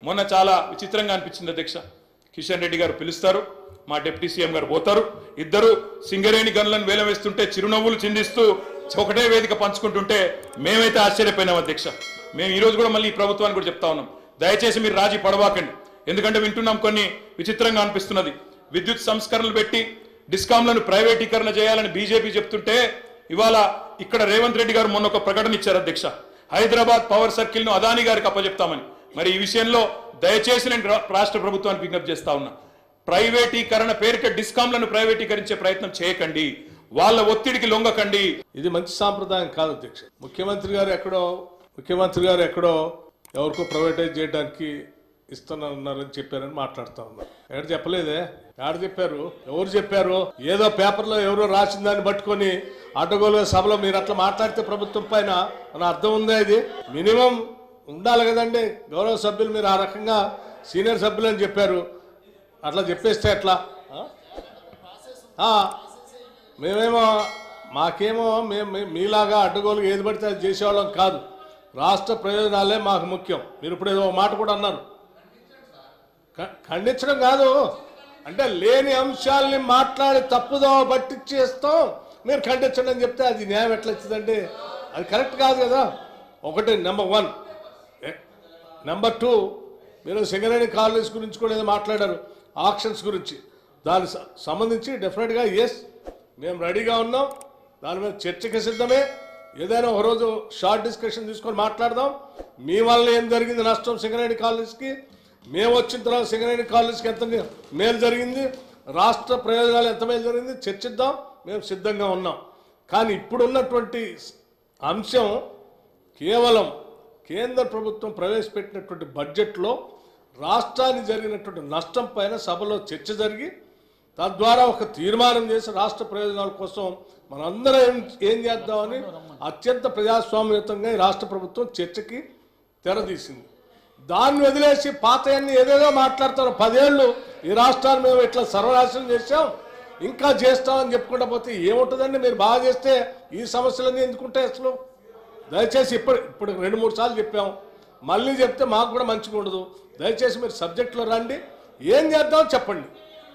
మొన్న చాలా విచిత్రంగా అనిపించింది అధ్యక్ష. కిషన్ రెడ్డి గారు పిలుస్తారు, మా డిప్యూటీ సీఎం గారు పోతారు, ఇద్దరు సింగరేణి గన్లను వేలం వేస్తుంటే చిరునవ్వులు చిందిస్తూ ఒకటే వేదిక పంచుకుంటుంటే మేమైతే ఆశ్చర్యపోయినాం అధ్యక్ష. మేము ఈ రోజు కూడా మళ్ళీ ఈ ప్రభుత్వానికి కూడా చెప్తా ఉన్నాం, దయచేసి మీరు రాజీ పడవాకండి. ఎందుకంటే వింటున్నాం కొన్ని విచిత్రంగా అనిపిస్తున్నది. విద్యుత్ సంస్కరణలు పెట్టి డిస్కాంలను ప్రైవేటీకరణ చేయాలని బీజేపీ చెప్తుంటే ఇవాళ ఇక్కడ రేవంత్ రెడ్డి గారు మొన్న ఒక ప్రకటన ఇచ్చారు అధ్యక్ష, హైదరాబాద్ పవర్ సర్కిల్ ను అదానీ గారికి అప్పచెప్తామని. మరి ఈ విషయంలో దయచేసి నేను రాష్ట్ర ప్రభుత్వానికి విజ్ఞప్తి చేస్తా ఉన్నా, ప్రైవేటీకరణ పేరిట డిస్కాంలను ప్రైవేటీకరించే ప్రయత్నం చేయకండి, వాళ్ళ ఒత్తిడికి లొంగకండి. ఇది మంచి సాంప్రదాయం కాదు అధ్యక్ష. ముఖ్యమంత్రి గారు ఎక్కడో ఎవరికో ప్రైవేటైజ్ చేయడానికి ఇస్తున్నారని చెప్పారని మాట్లాడుతూ ఉన్నారు. ఎక్కడ చెప్పలేదే, ఎక్కడ చెప్పారు, ఎవరు చెప్పారు? ఏదో పేపర్లో ఎవరో రాసిన దాన్ని పట్టుకొని అడ్డగోలు సభలో మీరు అట్లా మాట్లాడితే ప్రభుత్వం పైన మన అర్థం ఉందా? ఇది మినిమం ఉండాలి కదండి. గౌరవ సభ్యులు మీరు ఆ రకంగా సీనియర్ సభ్యులు అని చెప్పారు, అట్లా చెప్పేస్తే ఎట్లా? మాకేమో మీలాగా అడ్డగోలుగా ఏది పడితే అది చేసేవాళ్ళం కాదు. రాష్ట్ర ప్రయోజనాలే మాకు ముఖ్యం. మీరు ఇప్పుడు ఏదో మాట కూడా అన్నారు, ఖండించడం కాదు అంటే లేని అంశాలని మాట్లాడి తప్పుదో పట్టించేస్తాం, మీరు ఖండించండి అని చెప్తే అది న్యాయం ఎట్లా వచ్చిందంటే అది కరెక్ట్ కాదు కదా. ఒకటి నెంబర్ 1. నెంబర్ 2, మీరు సింగరేణి కాలనీస్ గురించి కూడా ఏదో మాట్లాడారు, ఆక్షన్స్ గురించి. దానికి సంబంధించి డెఫినెట్గా ఎస్ మేము రెడీగా ఉన్నాం, దాని మీద చర్చకి సిద్ధమే. ఏదైనా ఒకరోజు షార్ట్ డిస్కషన్ తీసుకొని మాట్లాడదాం. మీ వల్ల ఏం జరిగింది నష్టం సింగరేణి కాలనీస్కి, మేము వచ్చిన తర్వాత సింగరేణి కాలనీస్కి ఎంత మేలు జరిగింది, రాష్ట్ర ప్రయోజనాలు ఎంత మేలు జరిగింది చర్చిద్దాం, మేము సిద్ధంగా ఉన్నాం. కానీ ఇప్పుడున్నటువంటి అంశం కేవలం కేంద్ర ప్రభుత్వం ప్రవేశపెట్టినటువంటి బడ్జెట్లో రాష్ట్రానికి జరిగినటువంటి నష్టం పైన సభలో చర్చ జరిగి తద్వారా ఒక తీర్మానం చేసి రాష్ట్ర ప్రయోజనాల కోసం మనందరం ఏం చేద్దామని అత్యంత ప్రజాస్వామ్యయుతంగా ఈ రాష్ట్ర ప్రభుత్వం చర్చకి తెరదీసింది. దాన్ని వదిలేసి పాతయన్ని ఏదేదో మాట్లాడతారు. 10 ఏళ్ళు ఈ రాష్ట్రాన్ని మేము ఇట్లా సర్వనాశనం చేసాం, ఇంకా చేస్తామని చెప్పుకుంటా పోతే ఏముంటుందండి? మీరు బాగా చేస్తే ఈ సమస్యలన్నీ ఎందుకుంటాయి అసలు? దయచేసి ఇప్పుడు 2-3 సార్లు చెప్పాం, మళ్ళీ చెప్తే మాకు కూడా మంచిగా ఉండదు. దయచేసి మీరు సబ్జెక్టులో రండి, ఏం చేద్దామో చెప్పండి.